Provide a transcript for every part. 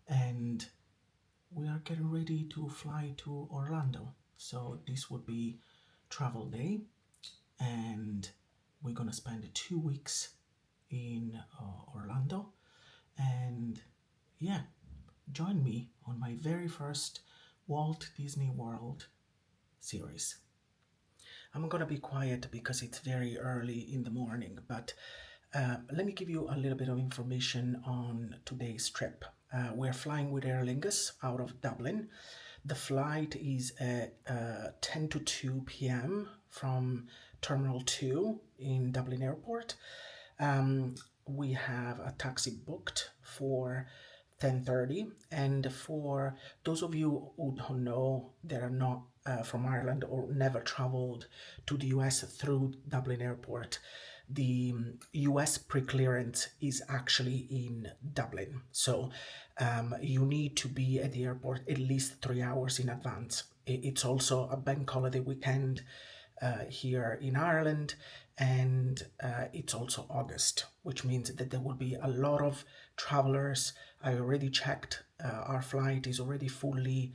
and we are getting ready to fly to Orlando. So this would be travel day, and we're gonna spend 2 weeks in Orlando. And yeah, join me on my very first Walt Disney World series. I'm gonna be quiet because it's very early in the morning, but let me give you a little bit of information on today's trip. We're flying with Aer Lingus out of Dublin. The flight is at 10 to 2 p.m. from Terminal 2 in Dublin Airport. We have a taxi booked for 10:30, and for those of you who don't know, that are not from Ireland or never traveled to the US through Dublin Airport, the US pre-clearance is actually in Dublin. So you need to be at the airport at least 3 hours in advance. It's also a bank holiday weekend here in Ireland, and it's also August, which means that there will be a lot of travelers. I already checked; our flight is already fully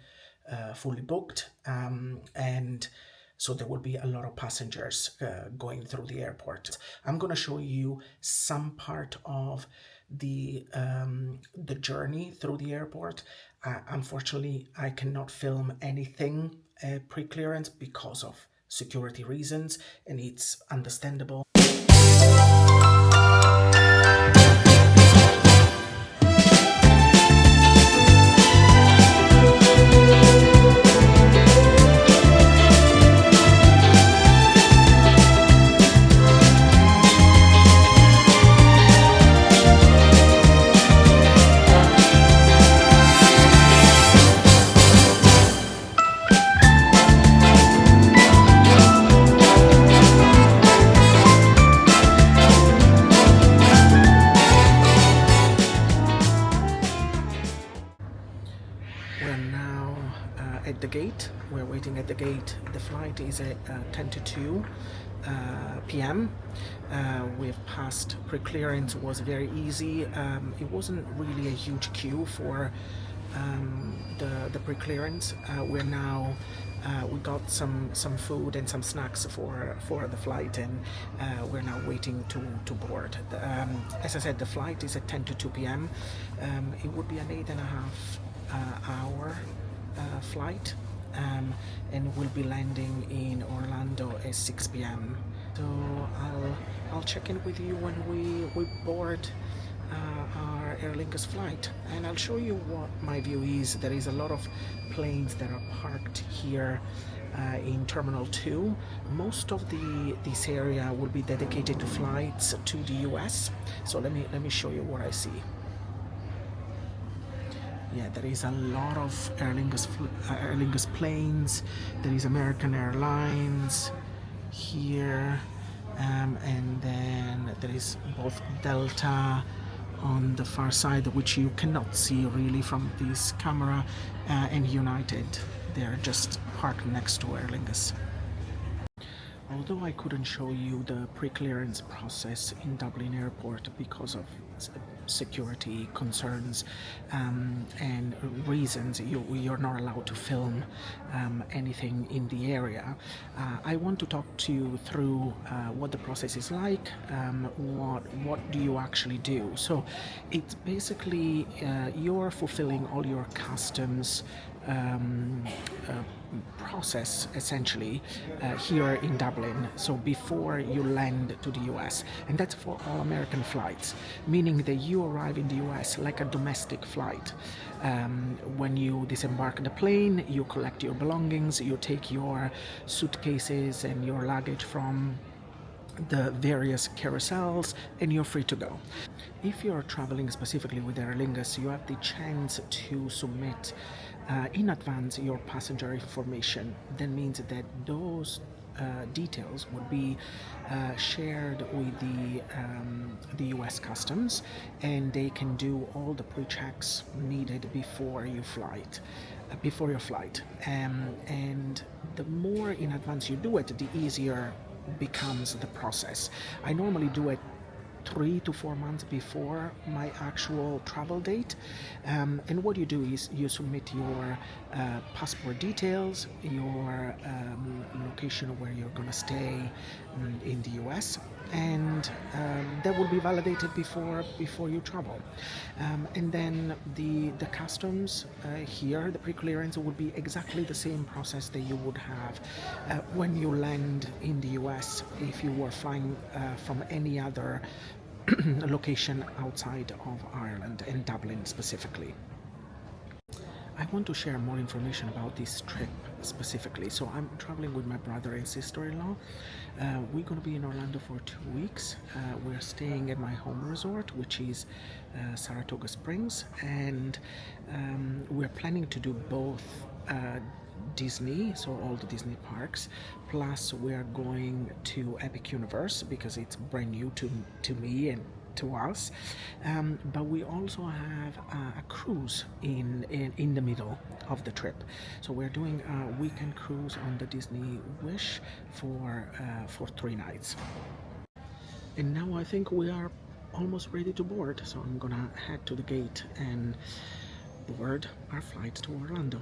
booked, and so there will be a lot of passengers going through the airport. I'm going to show you some part of the journey through the airport. Unfortunately, I cannot film anything pre-clearance because of security reasons, and it's understandable. We're now at the gate. We're waiting at the gate. The flight is at 10 to 2 p.m. We've passed pre-clearance. Was very easy. It wasn't really a huge queue for the pre-clearance. We're now we got some food and some snacks for the flight, and we're now waiting to board. As I said, the flight is at 10 to 2 p.m. It would be an 8.5 hour flight, and we'll be landing in Orlando at 6 p.m. So I'll check in with you when we board our Aer Lingus flight, and I'll show you what my view is. There is a lot of planes that are parked here in Terminal 2. Most of this area will be dedicated to flights to the US. So let me show you what I see. Yeah, there is a lot of Aer Lingus planes. There is American Airlines here, and then there is both Delta on the far side, which you cannot see really from this camera, and United. They're just parked next to Aer Lingus. Although I couldn't show you the pre-clearance process in Dublin Airport because of security concerns and reasons, you're not allowed to film anything in the area. I want to talk to you through what the process is like, what do you actually do. So it's basically you're fulfilling all your customs process essentially here in Dublin, so before you land to the US, and that's for all American flights, meaning that you arrive in the US like a domestic flight. When you disembark the plane, you collect your belongings, you take your suitcases and your luggage from the various carousels, and you're free to go. If you're traveling specifically with Aer Lingus, you have the chance to submit in advance your passenger information. That means that those details would be shared with the U.S. Customs, and they can do all the pre-checks needed before your flight. And the more in advance you do it, the easier becomes the process. I normally do it 3 to 4 months before my actual travel date. And what you do is you submit your passport details, your location where you're going to stay in the US, and that will be validated before you travel. And then the customs here, the pre-clearance, will be exactly the same process that you would have when you land in the US if you were flying from any other location outside of Ireland and Dublin specifically. I want to share more information about this trip specifically. So I'm traveling with my brother and sister-in-law. We're going to be in Orlando for 2 weeks. We're staying at my home resort, which is Saratoga Springs, and we're planning to do both Disney, so all the Disney parks, plus we're going to Epic Universe because it's brand new to me and to us, but we also have a cruise in the middle of the trip. So we're doing a weekend cruise on the Disney Wish for 3 nights. And now I think we are almost ready to board, so I'm gonna head to the gate and board our flight to Orlando.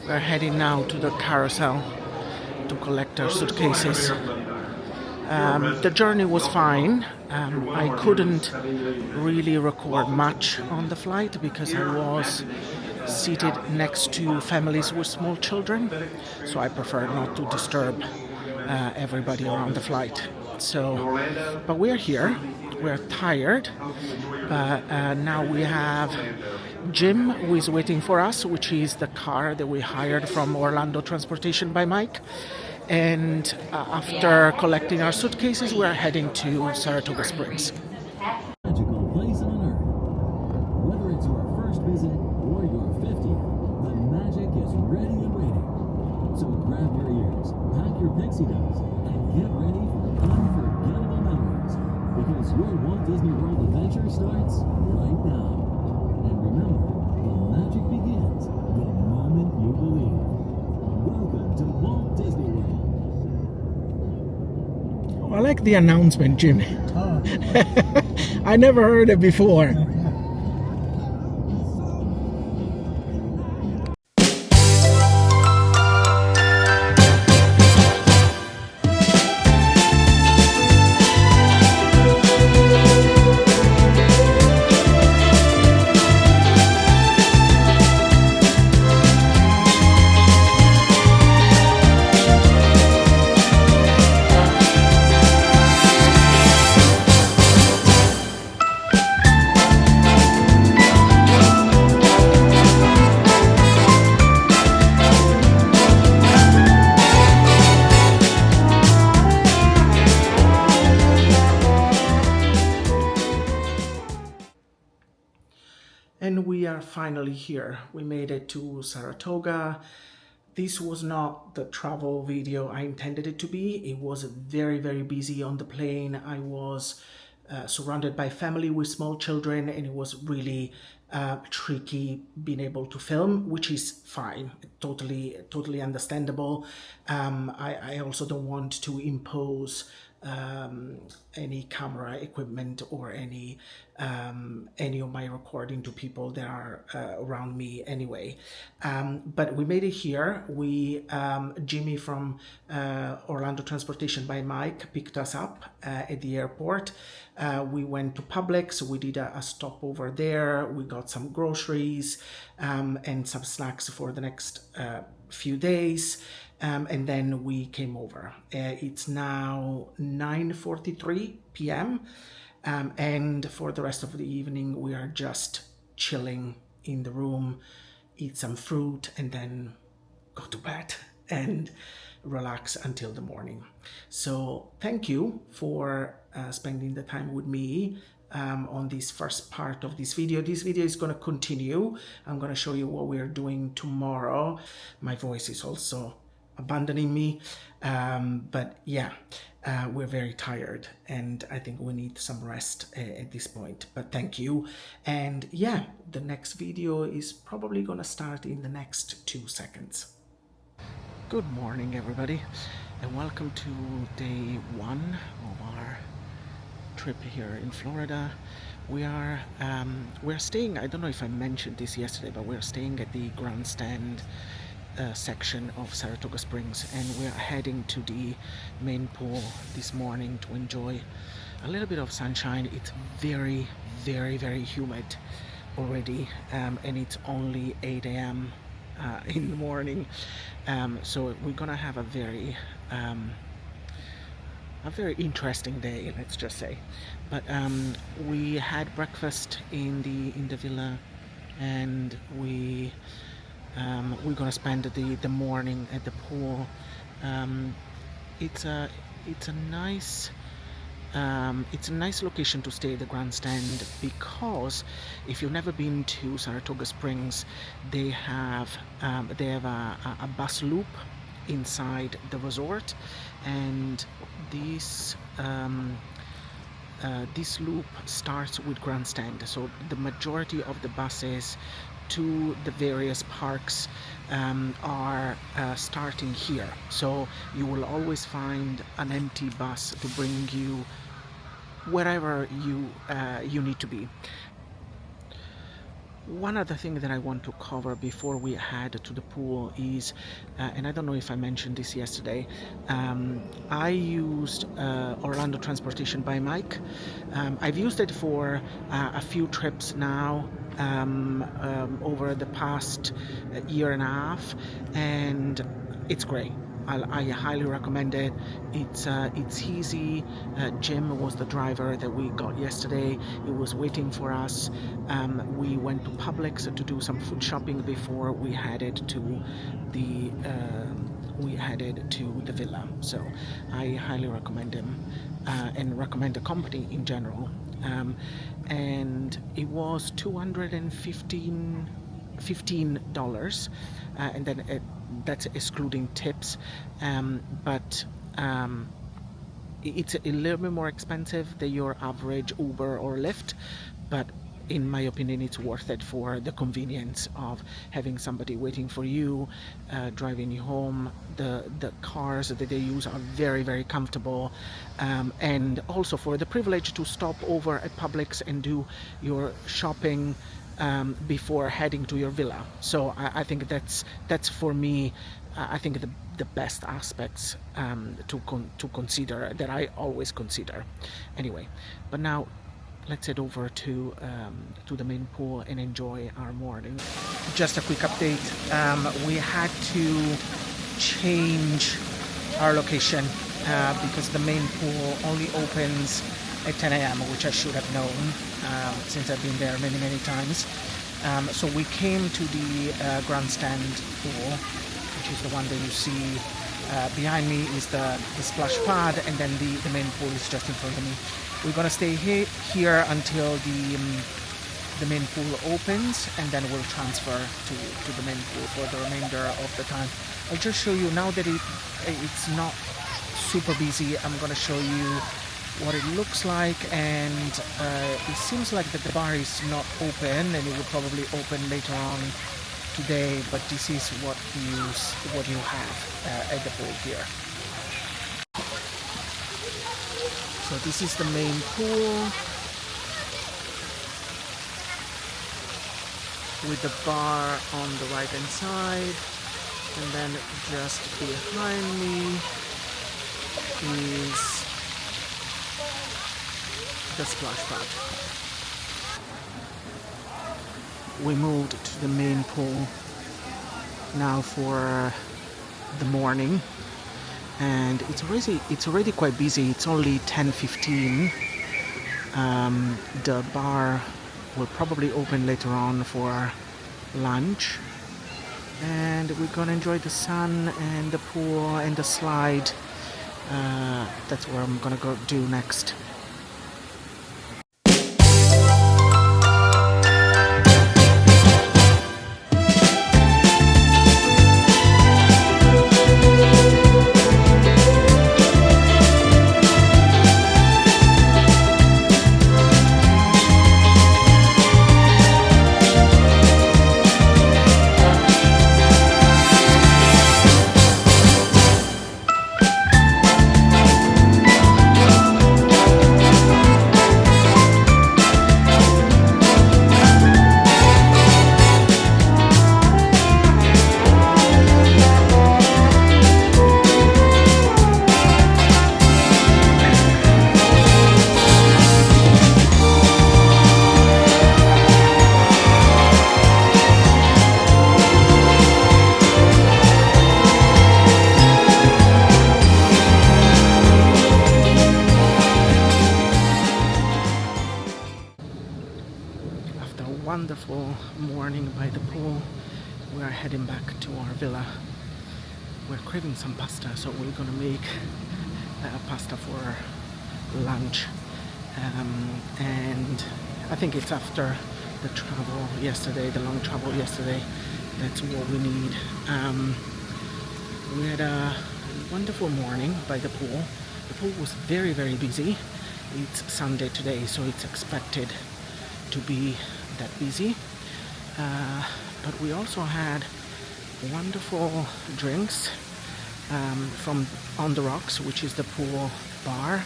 We're heading now to the carousel to collect our suitcases. The journey was fine. I couldn't really record much on the flight because I was seated next to families with small children, so I prefer not to disturb everybody around the flight. But we're here. We're tired, but now we have Jim, who is waiting for us, which is the car that we hired from Orlando Transportation by Mike. And after collecting our suitcases, we're heading to Saratoga Springs. Magical place on earth. Whether it's your first visit or your 50th, the magic is ready and waiting. So grab your ears, pack your pixie dust, and get ready for unforgettable memories. Because your Walt Disney World adventure starts right now. And remember, the magic begins the moment you believe. Welcome to Walt Disney World. I like the announcement, Jim. I never heard it before. And we are finally here. We made it to Saratoga. This was not the travel video I intended it to be. It was very, very busy on the plane. I was surrounded by family with small children, and it was really tricky being able to film, which is fine, totally understandable. I also don't want to impose any camera equipment or any of my recording to people that are around me anyway. But we made it here. Jimmy from Orlando Transportation by Mike picked us up at the airport. We went to Publix. We did a stop over there. We got some groceries and some snacks for the next few days. And then we came over. It's now 9:43 p.m. And for the rest of the evening, we are just chilling in the room, eat some fruit, and then go to bed and relax until the morning. So thank you for spending the time with me on this first part of this video. This video is going to continue. I'm going to show you what we're doing tomorrow. My voice is also abandoning me, but yeah, we're very tired and I think we need some rest at this point, but thank you. And yeah, the next video is probably gonna start in the next 2 seconds. Good morning everybody, and welcome to day 1 of our trip here in Florida. We're staying, I don't know if I mentioned this yesterday, but we're staying at the grandstand section of Saratoga Springs, and we're heading to the main pool this morning to enjoy a little bit of sunshine. It's very, very, very humid already, and it's only 8 a.m. In the morning, so we're gonna have a very interesting day, let's just say. But we had breakfast in the villa, and we're gonna spend the morning at the pool. It's a nice location to stay at the grandstand, because if you've never been to Saratoga Springs, they have a bus loop inside the resort, and this loop starts with grandstand. So the majority of the buses to the various parks are starting here, so you will always find an empty bus to bring you wherever you need to be. One other thing that I want to cover before we head to the pool is, and I don't know if I mentioned this yesterday, I used Orlando Transportation by Mike. I've used it for a few trips now over the past year and a half, and it's great. I highly recommend it. It's easy. Jim was the driver that we got yesterday. He was waiting for us. We went to Publix to do some food shopping before we headed to the villa. So I highly recommend him and recommend the company in general. And it was $215, and then that's excluding tips, but it's a little bit more expensive than your average Uber or Lyft, but in my opinion it's worth it for the convenience of having somebody waiting for you, driving you home. The cars that they use are very, very comfortable, and also for the privilege to stop over at Publix and do your shopping before heading to your villa. So I think that's for me, I think the best aspects to consider, that I always consider anyway. But now let's head over to the main pool and enjoy our morning. Just a quick update. We had to change our location because the main pool only opens at 10 a.m., which I should have known since I've been there many times. So we came to the grandstand pool, which is the one that you see behind me is the splash pad, and then the main pool is just in front of me. We're gonna stay here until the main pool opens, and then we'll transfer to the main pool for the remainder of the time. I'll just show you now that it's not super busy. I'm gonna show you what it looks like, and it seems like that the bar is not open, and it will probably open later on today, but this is what you have at the pool here. So this is the main pool with the bar on the right hand side, and then just behind me is the splash pad. We moved to the main pool now for the morning, and it's already quite busy. It's only 10:15. The bar will probably open later on for lunch, and we're gonna enjoy the sun and the pool and the slide. That's where I'm gonna go do next. Wonderful morning by the pool. We are heading back to our villa. We're craving some pasta, so we're gonna make pasta for lunch. And I think it's after the travel yesterday, the long travel yesterday. That's what we need. We had a wonderful morning by the pool. The pool was very, very busy. It's Sunday today, so it's expected to be that busy, but we also had wonderful drinks from On the Rocks, which is the pool bar,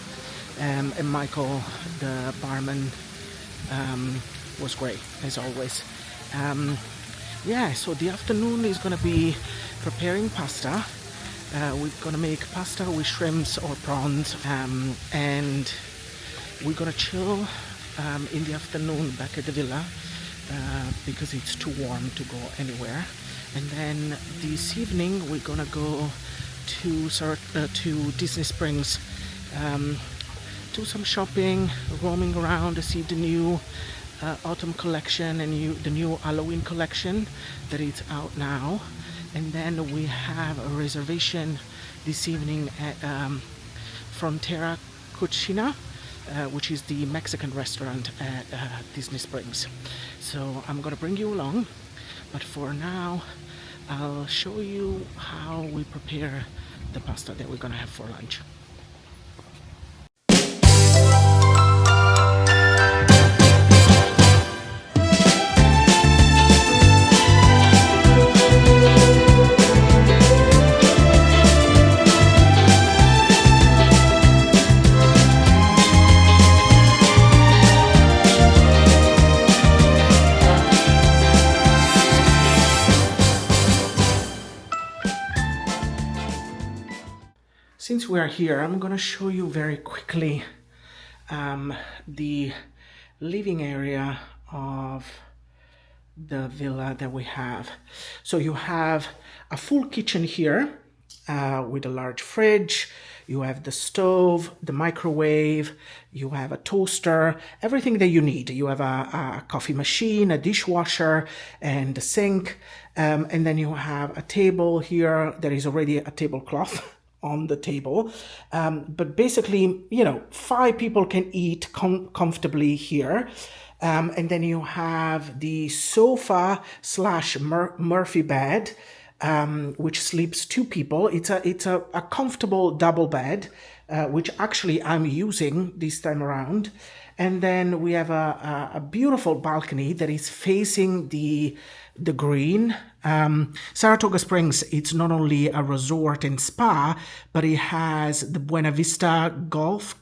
and Michael, the barman, was great as always. So the afternoon is gonna be preparing pasta. We're gonna make pasta with shrimps or prawns, and we're gonna chill in the afternoon back at the villa because it's too warm to go anywhere. And then this evening we're gonna go to Disney Springs, do some shopping, roaming around to see the new autumn collection and the new Halloween collection that is out now. And then we have a reservation this evening at Frontera Cucina, which is the Mexican restaurant at Disney Springs. So I'm gonna bring you along, but for now I'll show you how we prepare the pasta that we're gonna have for lunch. Since we are here, I'm going to show you very quickly the living area of the villa that we have. So you have a full kitchen here with a large fridge. You have the stove, the microwave, you have a toaster, everything that you need. You have a coffee machine, a dishwasher, and a sink. And then you have a table here. There is already a tablecloth on the table, but basically, 5 people can eat comfortably here. And then you have the sofa slash Murphy bed, which sleeps two people. It's a comfortable double bed, which actually I'm using this time around. And then we have a beautiful balcony that is facing the green. Saratoga Springs, it's not only a resort and spa, but it has the Buena Vista Golf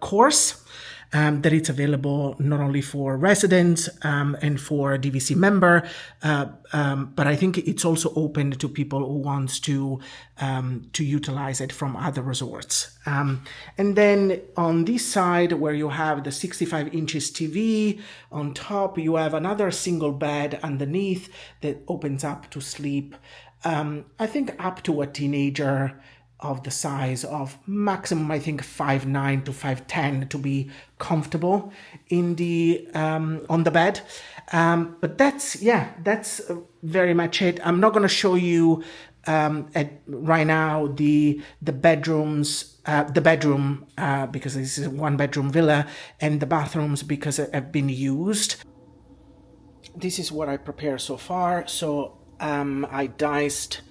course that it's available not only for residents and for DVC member, but I think it's also open to people who wants to utilize it from other resorts. And then on this side, where you have the 65 inches TV on top, you have another single bed underneath that opens up to sleep. I think up to a teenager of the size of maximum, I think 5'9" to 5'10" to be comfortable in the on the bed. But that's very much it. I'm not going to show you right now the bedrooms, the bedroom because this is a one bedroom villa, and the bathrooms because have been used. This is what I prepared so far. So I diced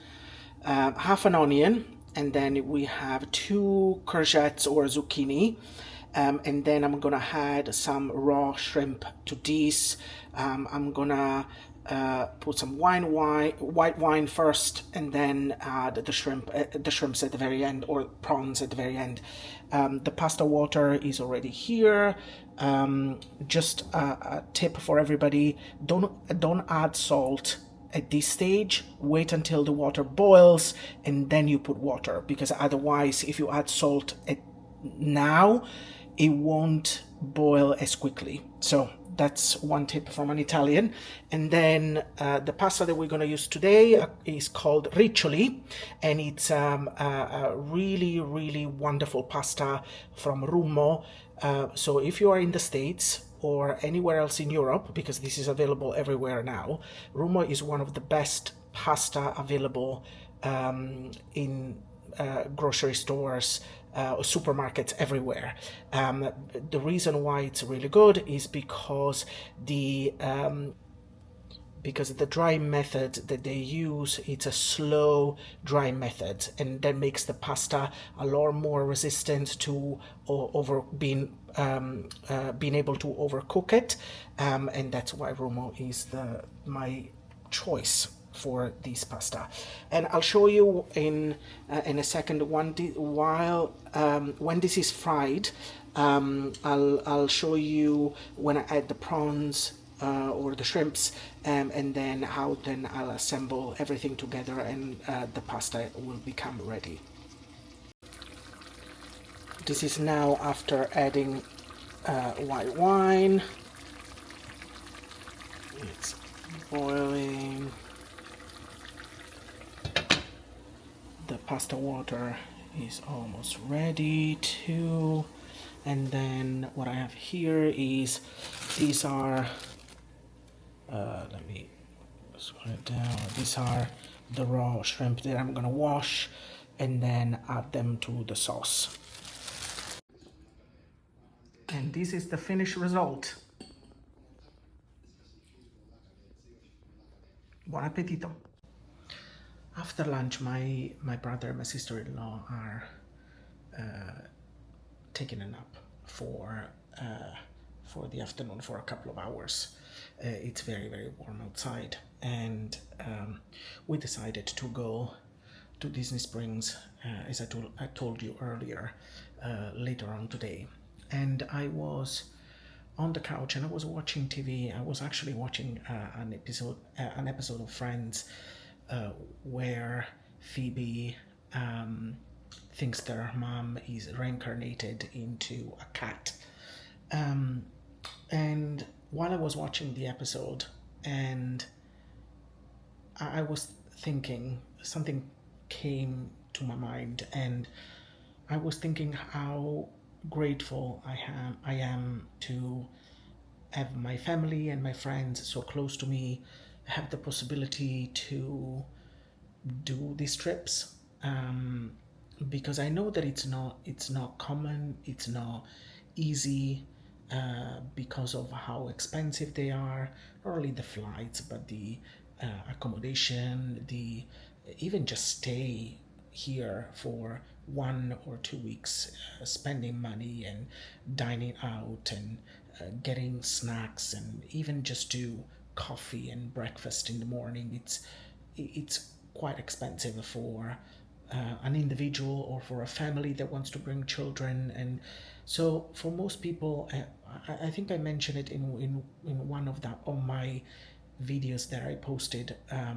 half an onion, and then we have 2 courgettes or zucchini, and then I'm gonna add some raw shrimp to this. I'm gonna put some white wine first, and then add the shrimps at the very end, or prawns at the very end. The pasta water is already here. Just a tip for everybody: don't add salt at this stage. Wait until the water boils and then you put water, because otherwise if you add salt now, it won't boil as quickly. So that's one tip from an Italian. And then the pasta that we're going to use today is called riccioli, and it's a really, really wonderful pasta from Rummo. So if you are in the States or anywhere else in Europe, because this is available everywhere now, Rummo is one of the best pasta available in grocery stores, supermarkets everywhere. The reason why it's really good is because the dry method that they use, it's a slow dry method, and that makes the pasta a lot more resistant to being able to overcook it, and that's why Rummo is my choice for this pasta. And I'll show you in a second when this is fried. I'll show you when I add the prawns or the shrimps, and then how I'll assemble everything together, and the pasta will become ready. This is now after adding white wine. It's boiling. The pasta water is almost ready too. And then what I have here is, these are let me scroll it down. These are the raw shrimp that I'm gonna wash and then add them to the sauce. And this is the finished result. Buon appetito. After lunch, my brother and my sister-in-law are taking a nap for the afternoon for a couple of hours. It's very, very warm outside, and we decided to go to Disney Springs, as I told you earlier, later on today. And I was on the couch and I was watching TV. I was actually watching an episode of Friends, where Phoebe thinks that her mom is reincarnated into a cat. And while I was watching the episode, and I was thinking, something came to my mind, and I was thinking how grateful I am to have my family and my friends so close to me, have the possibility to do these trips, because I know that it's not common, it's not easy, because of how expensive they are, not only the flights, but the accommodation, the even just stay here for 1 or 2 weeks, spending money and dining out and getting snacks and even just do coffee and breakfast in the morning. It's quite expensive for an individual or for a family that wants to bring children. And so for most people, I think I mentioned it in one of the on my videos that I posted a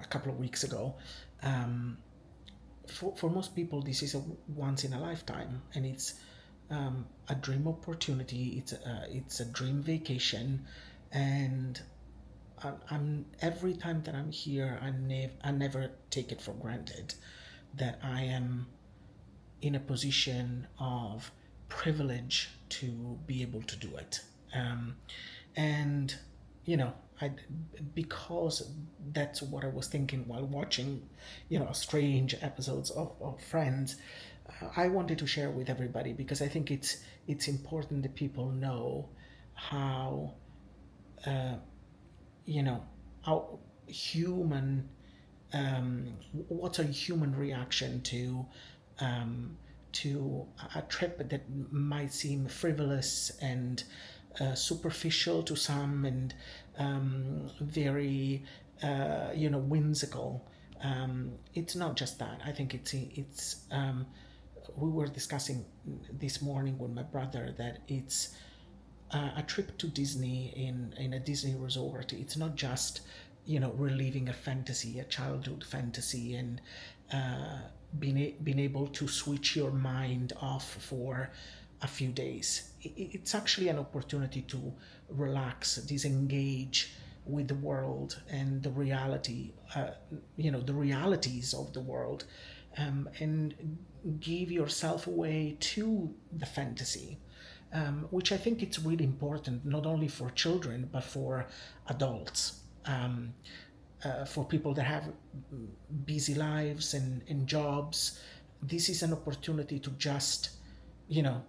couple of weeks ago. Um, for most people, this is a once in a lifetime, and it's a dream opportunity. It's a dream vacation, and I'm every time that I'm here, I never take it for granted that I am in a position of privilege to be able to do it. And you know, I because that's what I was thinking while watching, strange episodes of Friends. I wanted to share with everybody because I think it's important that people know how you know how human what's a human reaction to a trip that might seem frivolous and superficial to some and very whimsical. It's not just that. I think it's we were discussing this morning with my brother that it's a trip to Disney in a Disney resort. It's not just reliving a fantasy, a childhood fantasy, and being able to switch your mind off for a few days. It's actually an opportunity to relax, disengage with the world and the reality, the realities of the world, and give yourself away to the fantasy, which I think it's really important, not only for children, but for adults, for people that have busy lives and jobs. This is an opportunity to just, you know,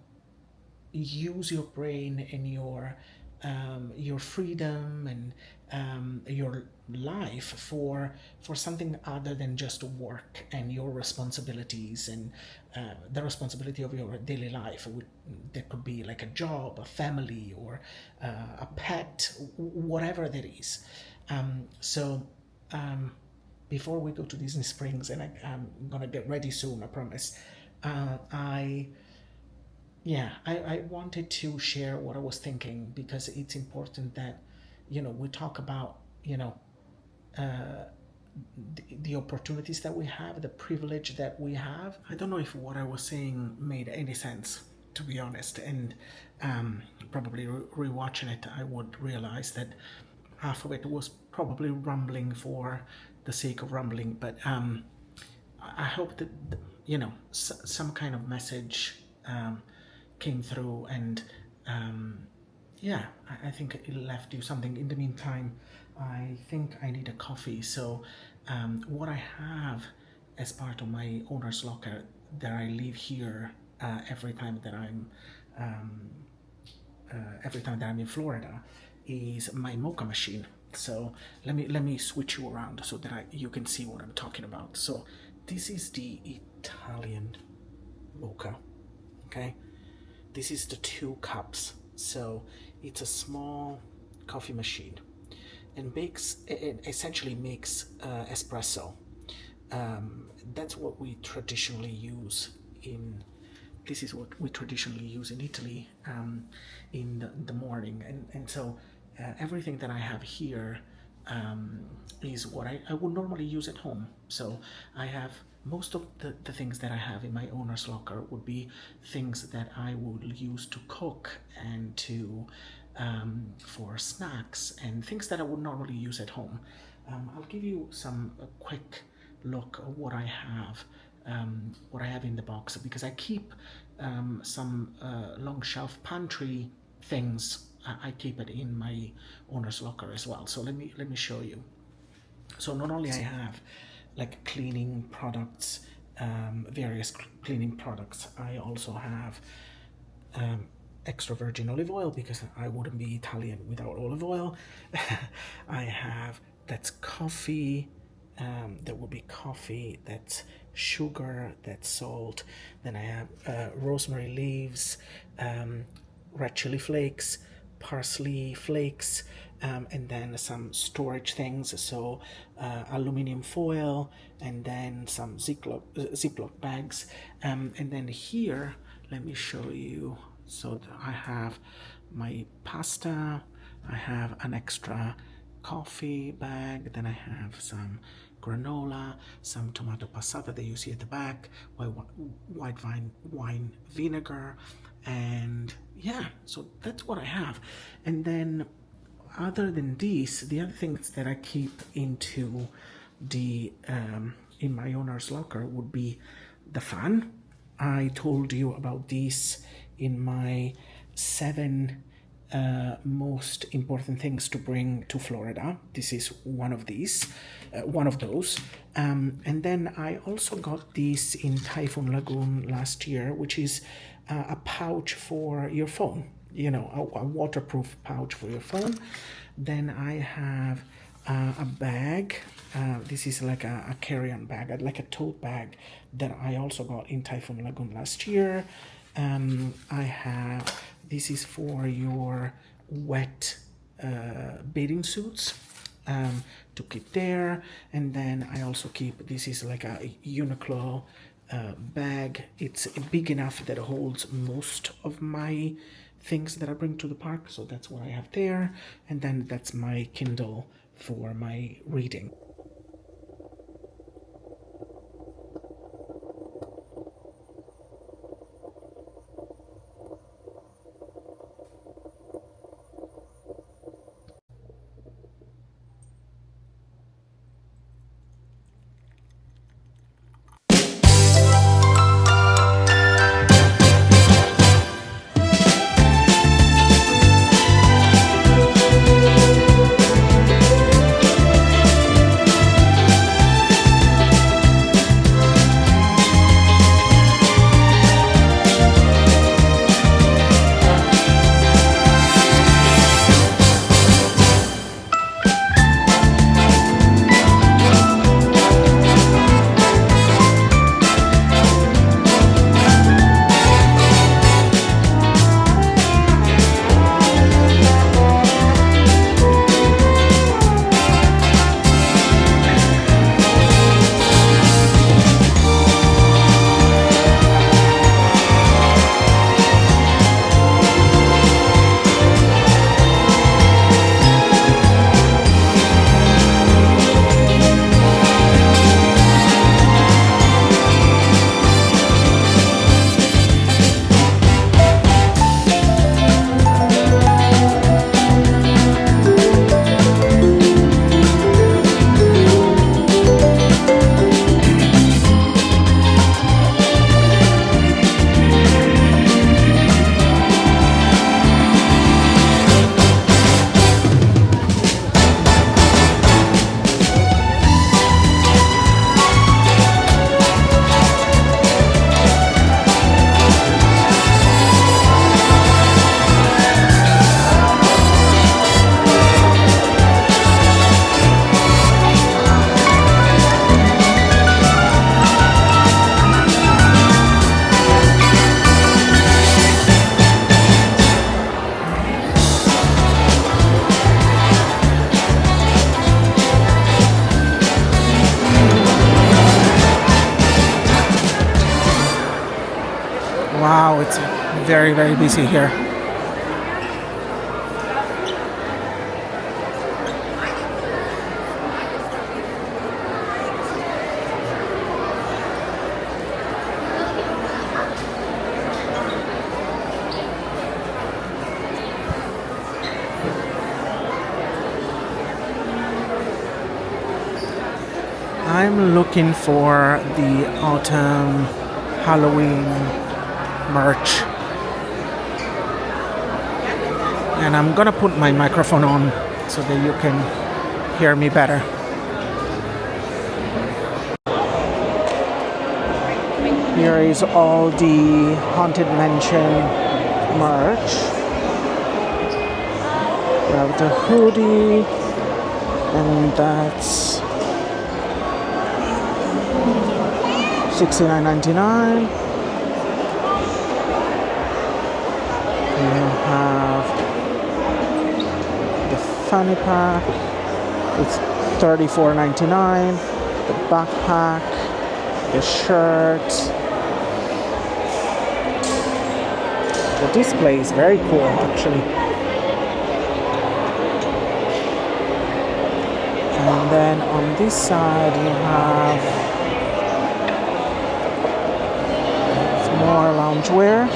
use your brain and your freedom and your life for something other than just work and your responsibilities and the responsibility of your daily life. That could be like a job, a family, or a pet, whatever that is. So before we go to Disney Springs, and I'm gonna get ready soon, I promise. I Yeah, I wanted to share what I was thinking because it's important that we talk about the opportunities that we have, the privilege that we have. I don't know if what I was saying made any sense, to be honest, and probably rewatching it, I would realize that half of it was probably rumbling for the sake of rumbling. But I hope that some kind of message came through, and yeah, I think it left you something. In the meantime, I think I need a coffee. So what I have as part of my owner's locker that I leave here every time that I'm in Florida is my mocha machine. So let me switch you around so that you can see what I'm talking about. So this is the Italian mocha. Okay, this is the 2 cups. So it's a small coffee machine and essentially makes espresso. That's what we traditionally use in. This is what we traditionally use in Italy in the morning, and so everything that I have here is what I would normally use at home. So I have most of the things that I have in my owner's locker would be things that I would use to cook and to for snacks and things that I would normally use at home. I'll give you a quick look of what I have in the box, because I keep some long shelf pantry things. I keep it in my owner's locker as well. So let me show you. So not only I have like cleaning products, various cleaning products, I also have extra virgin olive oil because I wouldn't be Italian without olive oil. I have, that's coffee. There will be coffee, that's sugar, that's salt. Then I have rosemary leaves, red chili flakes, parsley flakes, and then some storage things, so aluminum foil, and then some Ziploc bags. And then here, let me show you. So I have my pasta, I have an extra coffee bag, then I have some granola, some tomato passata that you see at the back, white wine vinegar, and yeah, so that's what I have. And then other than these, the other things that I keep into the in my owner's locker would be the fan. I told you about this in my 7 most important things to bring to Florida. This is one of those. And then I also got this in Typhoon Lagoon last year, which is a pouch for your phone, a waterproof pouch for your phone. Then I have a bag. This is like a carry-on bag, like a tote bag that I also got in Typhoon Lagoon last year. I have, this is for your wet bathing suits to keep there. And then I also keep, this is like a Uniqlo bag. It's big enough that it holds most of my things that I bring to the park. So that's what I have there. And then that's my Kindle for my reading. Wow, it's very, very busy here. I'm looking for the autumn Halloween merch, and I'm gonna put my microphone on so that you can hear me better. Here is all the Haunted Mansion merch. We have the hoodie, and that's $69.99. You have the fanny pack. It's $34.99. The backpack, the shirt. The display is very cool, actually. And then on this side you have some more loungewear.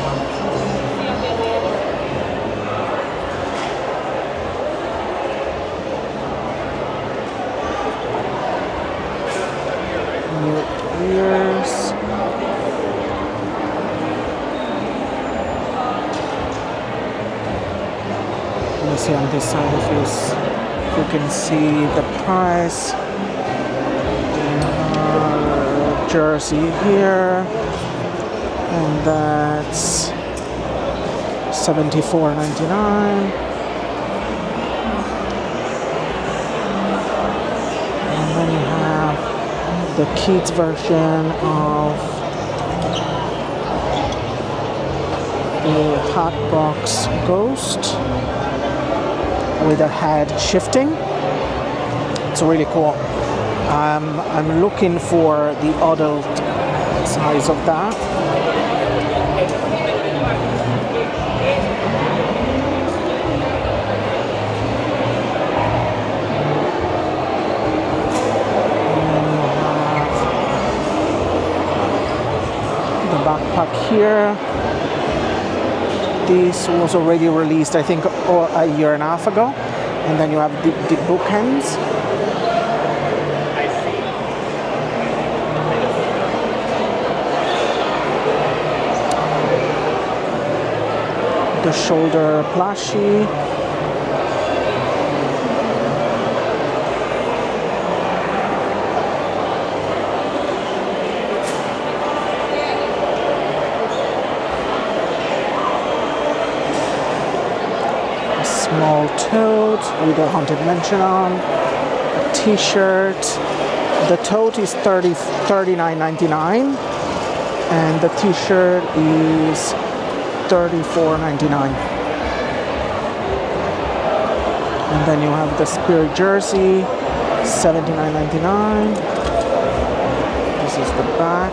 New ears. Let me see on this side if you can see the price. Jersey here, and that's $74.99. And then you have the kids version of the Hotbox Ghost with a head shifting. It's really cool. I'm looking for the adult size of that. And the backpack here. This was already released, I think, a year and a half ago. And then you have the bookends. The shoulder plushie. A small tote with a Haunted Mansion on. A t-shirt. The tote is $39.99 and the t-shirt is $34.99. And then you have the Spirit jersey, $79.99. This is the back.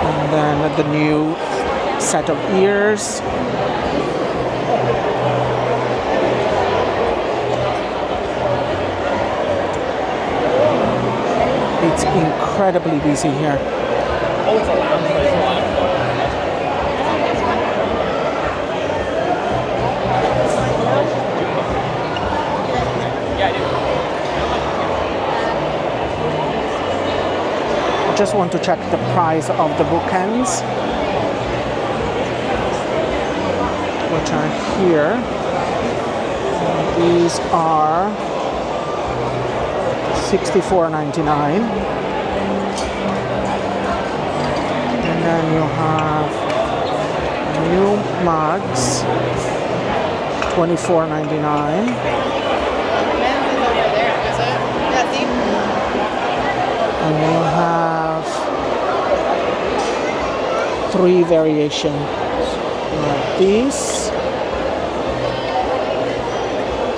And then the new set of ears. It's incredibly busy here. I just want to check the price of the bookends, which are here. These are $64.99. And then you have new mugs, $24.99. And you have 3 variations. You have these.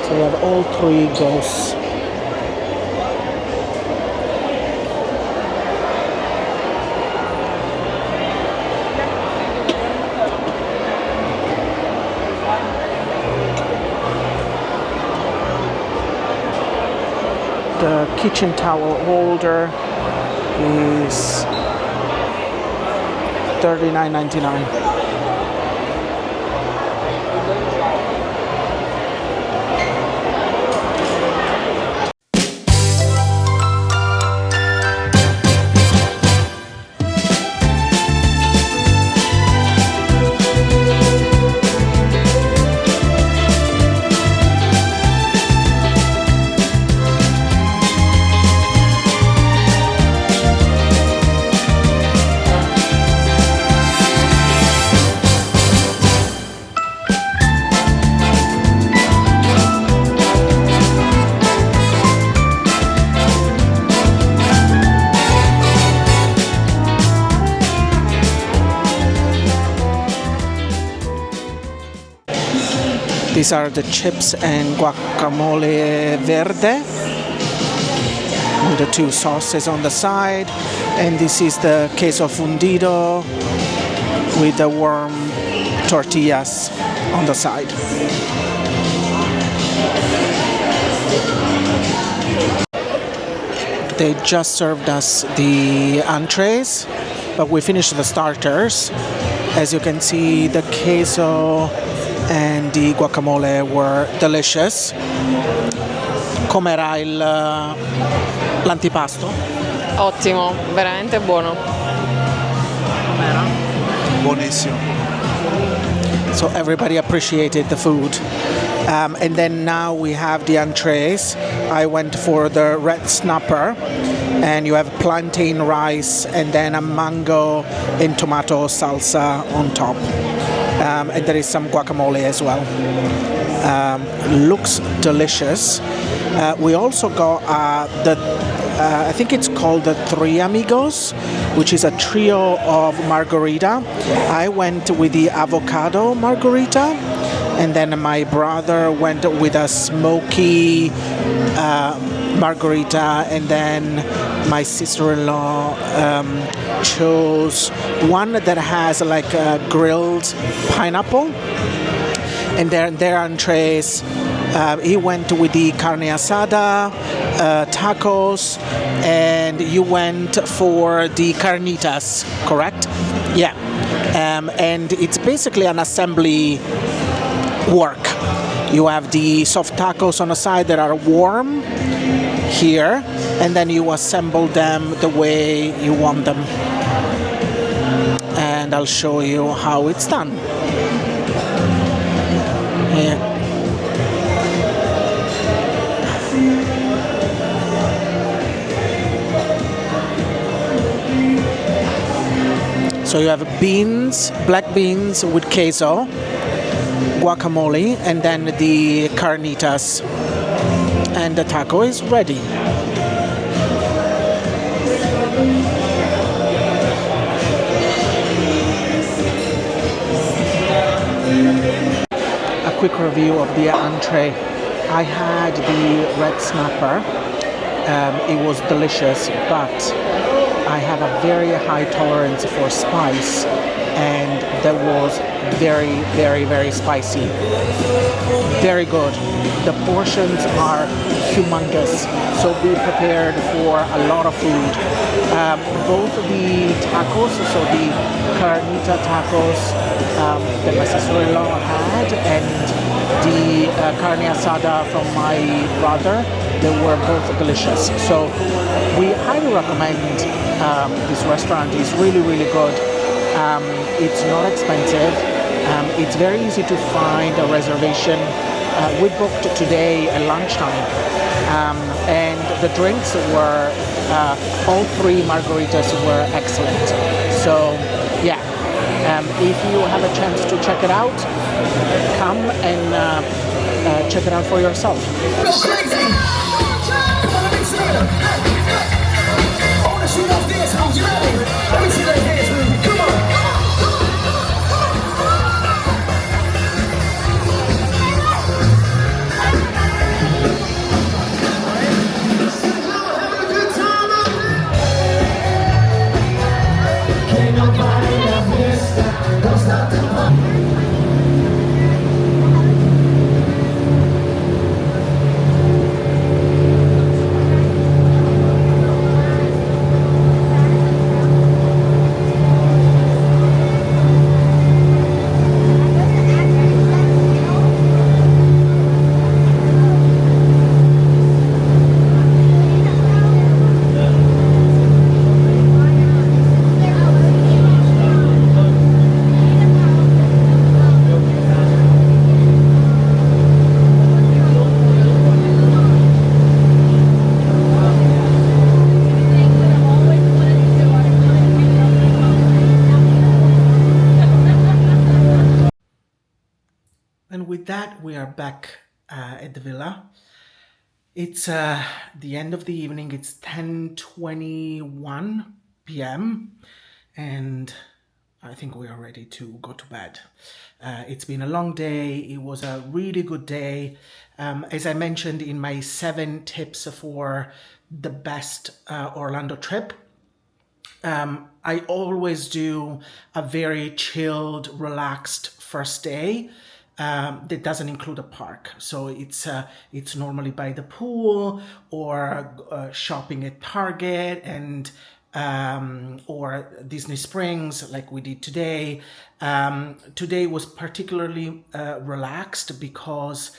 So you have all 3 ghosts. The kitchen towel holder is $39.99. These are the chips and guacamole verde, the two sauces on the side, and this is the queso fundido with the warm tortillas on the side. They just served us the entrees, but we finished the starters. As you can see, the queso and the guacamole were delicious. Com'era l'antipasto? Ottimo, veramente buono. Com'era? Buonissimo. So everybody appreciated the food. And then now we have the entrees. I went for the red snapper, and you have plantain rice and then a mango and tomato salsa on top. And there is some guacamole as well. Looks delicious. We also got I think it's called the Three Amigos, which is a trio of margarita. I went with the avocado margarita, and then my brother went with a smoky margarita, and then my sister-in-law chose one that has like a grilled pineapple. And their entrees, he went with the carne asada, tacos, and you went for the carnitas, correct? Yeah. And it's basically an assembly work. You have the soft tacos on the side that are warm here, and then you assemble them the way you want them. And I'll show you how it's done. Yeah. So you have beans, black beans with queso, guacamole, and then the carnitas. And the taco is ready. A quick review of the entree. I had the red snapper. It was delicious, but I have a very high tolerance for spice, and that was very, very, very spicy. Very good. The portions are humongous, so be prepared for a lot of food. Both the tacos, so the carnita tacos that my sister-in-law had, and the carne asada from my brother, they were both delicious. So we highly recommend this restaurant. It's really, really good. It's not expensive. It's very easy to find a reservation. We booked today at lunchtime, and the drinks were, all three margaritas were excellent. So yeah, if you have a chance to check it out, come and check it out for yourself. And with that, we are back at the villa. It's the end of the evening. It's 10:21 p.m. and I think we are ready to go to bed. It's been a long day. It was a really good day. As I mentioned in my 7 tips for the best Orlando trip, I always do a very chilled, relaxed first day. That doesn't include a park, so it's normally by the pool or shopping at Target and or Disney Springs like we did today. Today was particularly relaxed because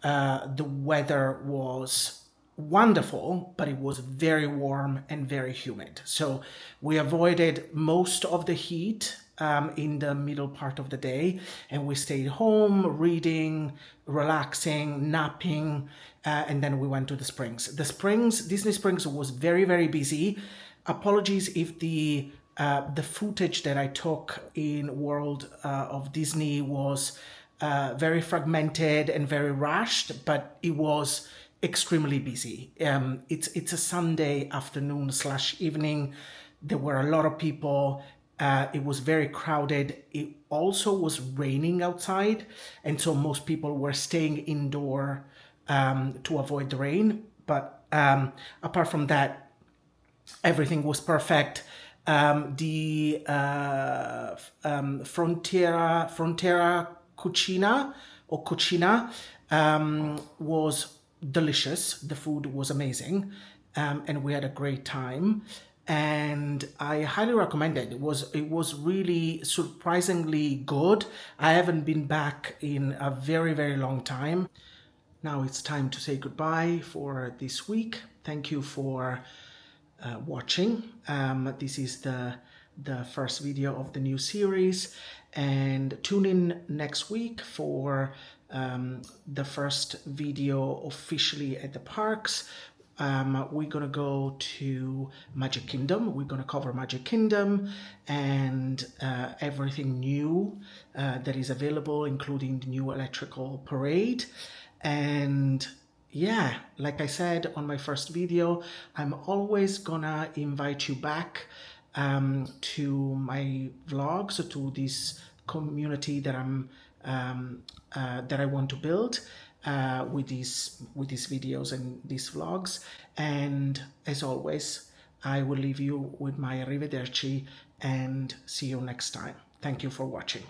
the weather was wonderful, but it was very warm and very humid. So we avoided most of the heat in the middle part of the day, and we stayed home reading, relaxing, napping, and then we went to the springs. Disney Springs was very, very busy. Apologies if the footage that I took in World of Disney was very fragmented and very rushed, but it was extremely busy. It's a Sunday afternoon / evening. There were a lot of people. It was very crowded. It also was raining outside, and so most people were staying indoor to avoid the rain. But apart from that, everything was perfect. The Frontera Cucina or Cucina was delicious. The food was amazing, and we had a great time. And I highly recommend it. It was really surprisingly good. I haven't been back in a very, very long time. Now it's time to say goodbye for this week. Thank you for watching. This is the first video of the new series, and tune in next week for the first video officially at the parks. We're gonna go to Magic Kingdom. We're gonna cover Magic Kingdom and everything new that is available, including the new electrical parade. And yeah, like I said on my first video, I'm always gonna invite you back to my vlogs, to this community that that I want to build with these videos and these vlogs. And as always, I will leave you with my arrivederci and see you next time. Thank you for watching.